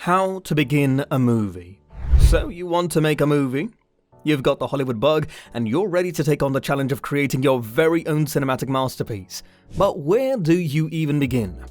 How to begin a movie. So you want to make a movie? You've got the Hollywood bug and you're ready to take on the challenge of creating your very own cinematic masterpiece. But where do you even begin?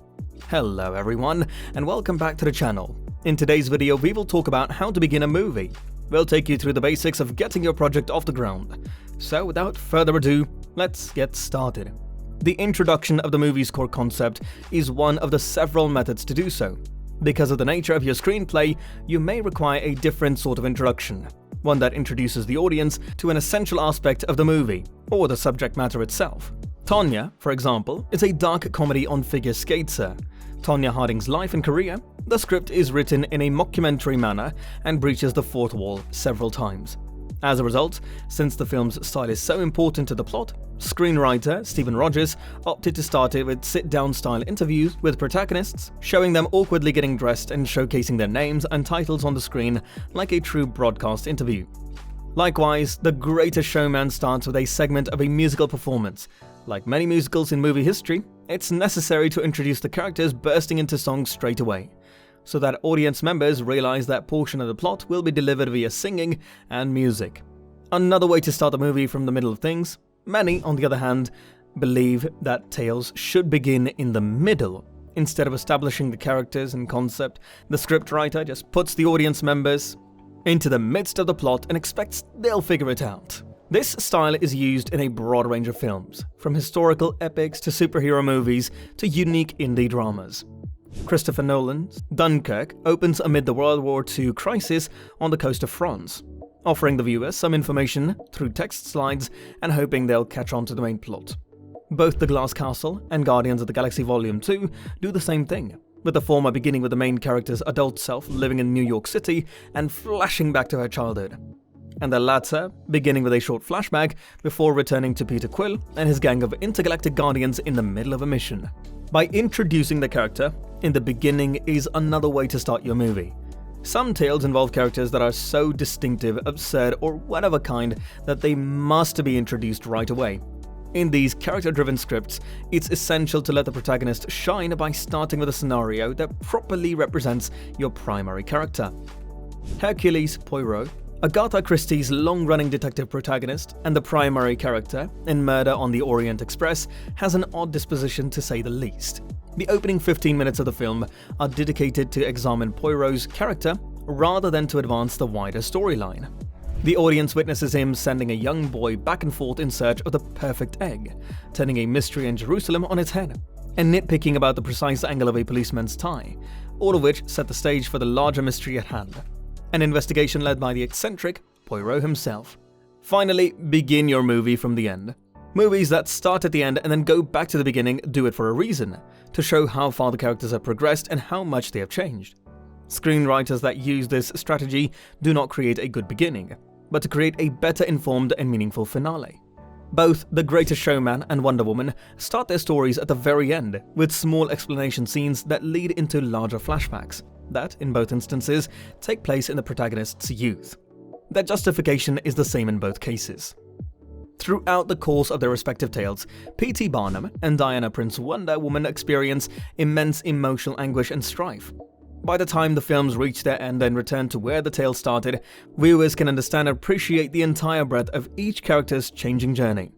Hello everyone and welcome back to the channel. In today's video we will talk about how to begin a movie. We'll take you through the basics of getting your project off the ground. So without further ado, let's get started. The introduction of the movie's core concept is one of the several methods to do so. Because of the nature of your screenplay, you may require a different sort of introduction, one that introduces the audience to an essential aspect of the movie, or the subject matter itself. Tonya, for example, is a dark comedy on figure skater. Tonya Harding's life and career. The script is written in a mockumentary manner and breaches the fourth wall several times. As a result, since the film's style is so important to the plot, screenwriter Stephen Rogers opted to start it with sit-down style interviews with protagonists, showing them awkwardly getting dressed and showcasing their names and titles on the screen like a true broadcast interview. Likewise, The Greatest Showman starts with a segment of a musical performance. Like many musicals in movie history, it's necessary to introduce the characters bursting into songs straight away, so that audience members realize that portion of the plot will be delivered via singing and music. Another way to start the movie from the middle of things. Many, on the other hand, believe that tales should begin in the middle. Instead of establishing the characters and concept, the scriptwriter just puts the audience members into the midst of the plot and expects they'll figure it out. This style is used in a broad range of films, from historical epics to superhero movies to unique indie dramas. Christopher Nolan's Dunkirk opens amid the World War II crisis on the coast of France, offering the viewer some information through text slides and hoping they'll catch on to the main plot. Both The Glass Castle and Guardians of the Galaxy Volume 2 do the same thing, with the former beginning with the main character's adult self living in New York City and flashing back to her childhood, and the latter beginning with a short flashback before returning to Peter Quill and his gang of intergalactic guardians in the middle of a mission. By introducing the character in the beginning is another way to start your movie. Some tales involve characters that are so distinctive, absurd, or one of a kind that they must be introduced right away. In these character-driven scripts, it's essential to let the protagonist shine by starting with a scenario that properly represents your primary character. Hercule Poirot, Agatha Christie's long-running detective protagonist and the primary character in Murder on the Orient Express, has an odd disposition to say the least. The opening 15 minutes of the film are dedicated to examine Poirot's character rather than to advance the wider storyline. The audience witnesses him sending a young boy back and forth in search of the perfect egg, turning a mystery in Jerusalem on its head, and nitpicking about the precise angle of a policeman's tie, all of which set the stage for the larger mystery at hand. An investigation led by the eccentric Poirot himself. Finally, begin your movie from the end. Movies that start at the end and then go back to the beginning do it for a reason, to show how far the characters have progressed and how much they have changed. Screenwriters that use this strategy do not create a good beginning, but to create a better informed and meaningful finale. Both The Greatest Showman and Wonder Woman start their stories at the very end, with small explanation scenes that lead into larger flashbacks that, in both instances, take place in the protagonist's youth. Their justification is the same in both cases. Throughout the course of their respective tales, P.T. Barnum and Diana Prince Wonder Woman experience immense emotional anguish and strife. By the time the films reach their end and return to where the tale started, viewers can understand and appreciate the entire breadth of each character's changing journey.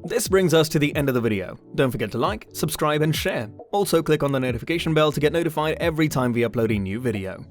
This brings us to the end of the video. Don't forget to like, subscribe and share. Also click on the notification bell to get notified every time we upload a new video.